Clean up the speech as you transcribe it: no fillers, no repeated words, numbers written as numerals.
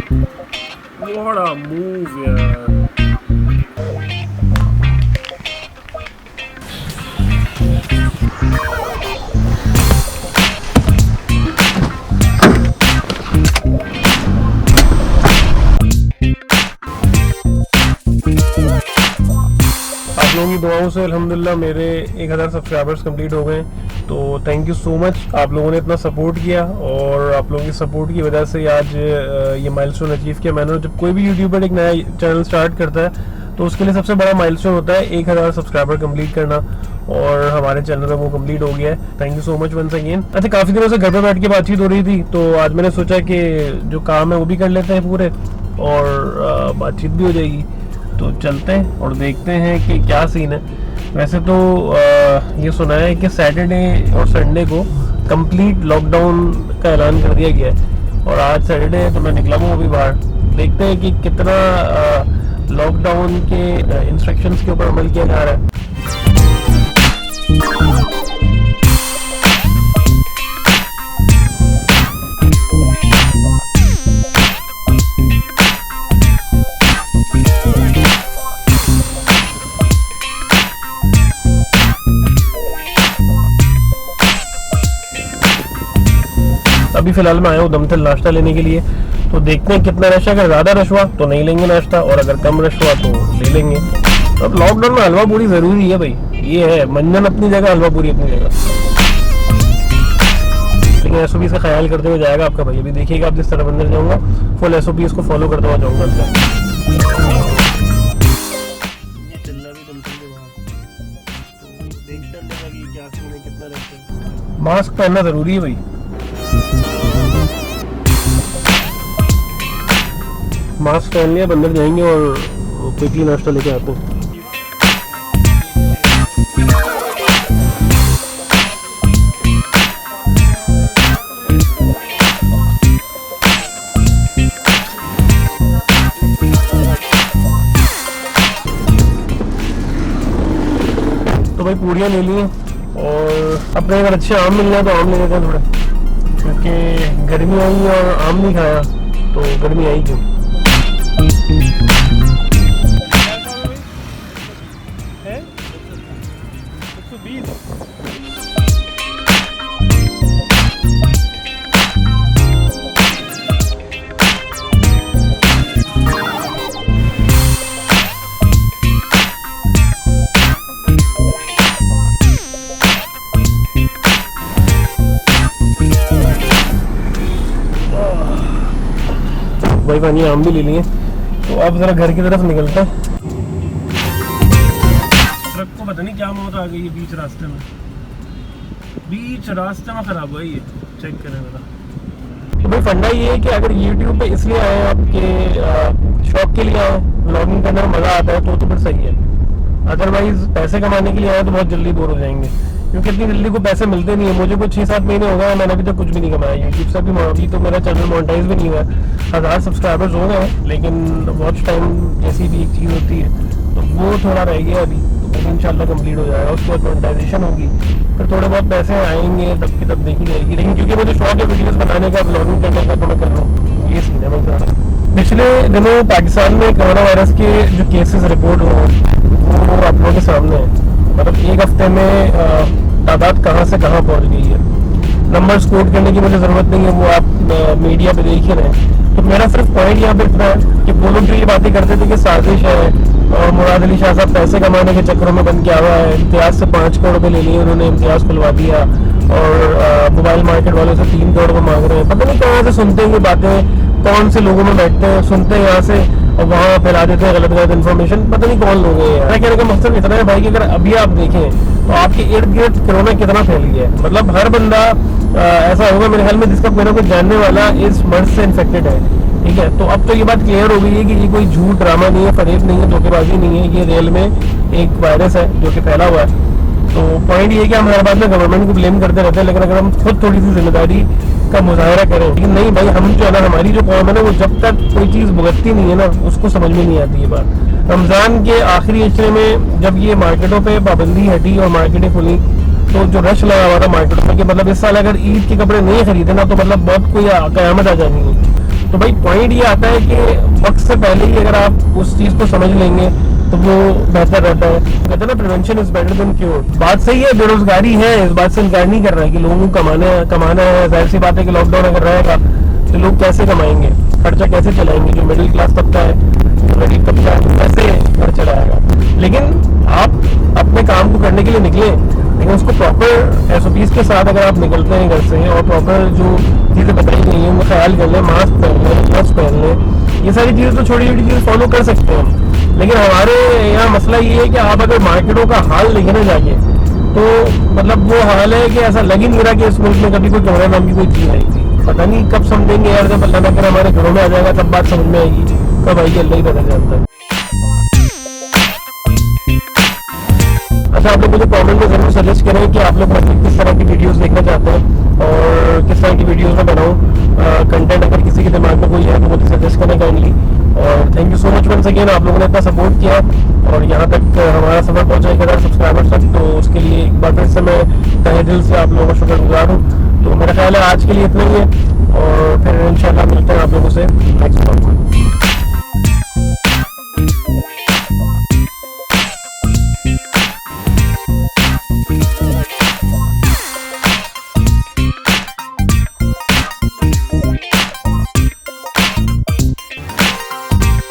What a move, यार। आप लोगों की दुआओं से अल्हम्दुलिल्लाह मेरे 1000 सब्सक्राइबर्स कंप्लीट हो गए। तो थैंक यू सो मच, आप लोगों ने इतना सपोर्ट किया और आप लोगों की सपोर्ट की वजह से आज ये माइलस्टोन अचीव किया मैंने। जब कोई भी यूट्यूबर एक नया चैनल स्टार्ट करता है तो उसके लिए सबसे बड़ा माइलस्टोन होता है 1000 सब्सक्राइबर कंप्लीट करना, और हमारे चैनल में वो कंप्लीट हो गया है। Thank you so much once again. अच्छा, काफ़ी दिनों से घर पे बैठ के बातचीत हो रही थी, तो आज मैंने सोचा कि जो काम है वो भी कर लेते हैं पूरे, और बातचीत भी हो जाएगी। तो चलते हैं और देखते हैं कि क्या सीन है। वैसे तो ये सुना है कि सैटरडे और संडे को कंप्लीट लॉकडाउन का ऐलान कर दिया गया है, और आज सैटरडे है तो मैं निकला हूँ अभी बाहर। देखते हैं कि कितना लॉकडाउन के इंस्ट्रक्शंस के ऊपर अमल किया जा रहा है। अभी फिलहाल मैं आया हूँ दमथल नाश्ता लेने के लिए, तो देखते हैं कितना रश है। अगर ज़्यादा रश हुआ तो नहीं लेंगे नाश्ता, और अगर कम रश हुआ तो ले लेंगे। अब लॉकडाउन में हलवा पूरी ज़रूरी है भाई, ये है मंजन अपनी जगह, हलवा पूरी अपनी जगह। लेकिन SOPs का ख्याल करते हुए जाएगा आपका भाई। अभी देखिएगा आप जिस तरह अंदर जाऊँगा, फुल SOPs को फॉलो करते हुआ जाऊँगा। मास्क पहनना ज़रूरी है भाई। मास्क पहन लिया, अंदर जाएंगे और क्विकली नाश्ता लेके आते हैं। तो भाई पूड़ियाँ ले ली, और अपने अगर अच्छे आम मिल जाए तो आम ले लेते हैं थोड़े, क्योंकि गर्मी आई और आम नहीं खाया तो गर्मी आई क्यों। भाई पानी आम भी ले लिए, तो अब जरा घर की तरफ निकलते हैं। ट्रक को पता नहीं क्या मौत आ गई है बीच रास्ते में खराब हुआ ये, चेक करें जरा। भाई फंडा ये है कि अगर YouTube पे इसलिए आए आपके शौक के लिए आए, व्लॉगिंग करने में मजा आता है तो फिर सही है। अदरवाइज पैसे कमाने के लिए आए तो बहुत जल्दी बोर हो जाएंगे, क्योंकि इतनी जल्दी को पैसे मिलते नहीं है। मुझे कुछ 6-7 महीने हो गए, मैंने अभी तक कुछ भी नहीं कमाया यूट्यूब से। अभी तो मेरा चैनल मोनेटाइज भी नहीं हुआ है। 1000 सब्सक्राइबर्स हो गए, लेकिन वॉच टाइम जैसी भी एक चीज़ होती है तो वो थोड़ा रह गया अभी, तो वो इंशाल्लाह कंप्लीट हो जाएगा। उसके बाद मोनेटाइजेशन होगी, फिर थोड़े बहुत पैसे आएंगे, तब की तब देखी जाएगी। लेकिन क्योंकि मुझे शौक है वीडियोस बनाने का, ब्लॉगिंग करने का, तो मैं कर रहा हूँ। ये सीन है मेरा। पिछले दिनों पाकिस्तान में कोरोना वायरस के जो केसेस रिपोर्ट हुए वो आप लोगों के सामने है। मतलब एक हफ्ते में तादाद कहाँ से कहाँ पहुँच गई है। नंबर्स कोट करने की मुझे ज़रूरत नहीं है, वो आप मीडिया पे देख ही रहे हैं। तो मेरा सिर्फ पॉइंट यहाँ पे इतना है कि वो लोग जो ये बातें करते थे कि साजिश है और मुराद अली शाह साहब पैसे कमाने के चक्करों में बन के आ हुआ है, इम्तियाज़ से 5 करोड़ रुपये ले लिए उन्होंने, इम्तियाज़ खुलवा दिया, और मोबाइल मार्केट वालों से 3 करोड़ रुपये मांग रहे हैं। पता नहीं कहाँ से सुनते हैं ये बातें, कौन से लोगों में बैठते हैं, सुनते हैं यहाँ से और वहाँ फैला देते हैं गलत इन्फॉर्मेशन। पता नहीं कौन लोग हैं। मैं कहने का मकसद इतना है भाई कि अगर अभी आप देखें तो आपके इर्द गिर्द कोरोना कितना फैल गया है। मतलब हर बंदा ऐसा होगा मेरे ख्याल में जिसका मेरा कोई जानने वाला इस मर्ज से इन्फेक्टेड है। ठीक है, तो अब तो ये बात क्लियर हो गई है कि ये कोई झूठ ड्रामा नहीं है, फरेब नहीं है, धोखेबाजी नहीं है, ये रियल में एक वायरस है जो कि फैला हुआ है। तो पॉइंट ये कि हम हर बात में गवर्नमेंट को ब्लेम करते रहते हैं, लेकिन अगर हम खुद थोड़ी सी जिम्मेदारी का मुजाहरा करें। लेकिन नहीं भाई, हम जो है ना, हमारी जो कौम है ना, वो जब तक कोई चीज़ भुगतती नहीं है ना, उसको समझ में नहीं आती ये बात। रमज़ान के आखिरी हिस्से में जब ये मार्केटों पे पाबंदी हटी और मार्केटें खुली, तो जो रश लगा हुआ था मार्केटों में कि मतलब इस साल अगर ईद के कपड़े नहीं खरीदे ना तो मतलब बहुत कोई क़यामत आ जानी है। तो भाई पॉइंट ये आता है कि वक्त से पहले ही अगर आप उस चीज को समझ लेंगे तो वो बेहतर रहता है। कहते हैं ना, prevention is better than cure. बात सही है, बेरोजगारी है, इस बात से इनकार नहीं कर रहा है कि लोगों को कमाना है। जाहिर सी बात है कि लॉकडाउन अगर रहेगा तो लोग कैसे कमाएंगे, खर्चा कैसे चलाएंगे। जो मिडिल क्लास तबका है, जो गरीब तबका है, कैसे घर चलाएगा। लेकिन आप अपने काम को करने के लिए निकले, लेकिन उसको प्रॉपर एसओपीज के साथ अगर आप निकलते हैं घर से और प्रॉपर जो चीज़ें बताई गई हैं उनका ख्याल कर लें, मास्क पहन लें, ग्लव्स पहन लें, ये सारी चीज़ें तो छोटी छोटी चीज़ें फॉलो कर सकते हैं हम। लेकिन हमारे यहाँ मसला ये है कि आप अगर मार्केटों का हाल देखें ना जाके, तो मतलब वो हाल है कि ऐसा लग ही नहीं रहा कि इस मुल्क में कभी कोई कोरोना नाम की कोई चीज़ आई थी। पता नहीं कब समझेंगे यार, जब अल्लाह ना करे हमारे घरों में आ जाएगा तब बात समझ में आएगी, कब आएगी अल्लाह ही पता जानता है। अच्छा, आप लोग मुझे कमेंट में जरूर सजेस्ट करें कि आप लोग मतलब किस तरह की वीडियोस देखना चाहते हैं और किस तरह की वीडियोस में बनाऊं कंटेंट। अगर किसी के दिमाग में कोई है तो मुझे सजेस्ट करें काइंडली। और thank you so much once again, आप लोगों ने इतना सपोर्ट किया और यहाँ तक हमारा सफर पहुँचा 1000 सब्सक्राइबर्स तक। तो उसके लिए एक बार फिर से मैं तहे दिल से आप लोगों का शुक्रगुजार हूँ। तो मेरा ख्याल है आज के लिए इतना ही है और फिर इंशाल्लाह मिलते हैं आप लोगों से नेक्स्ट ब्लॉग में।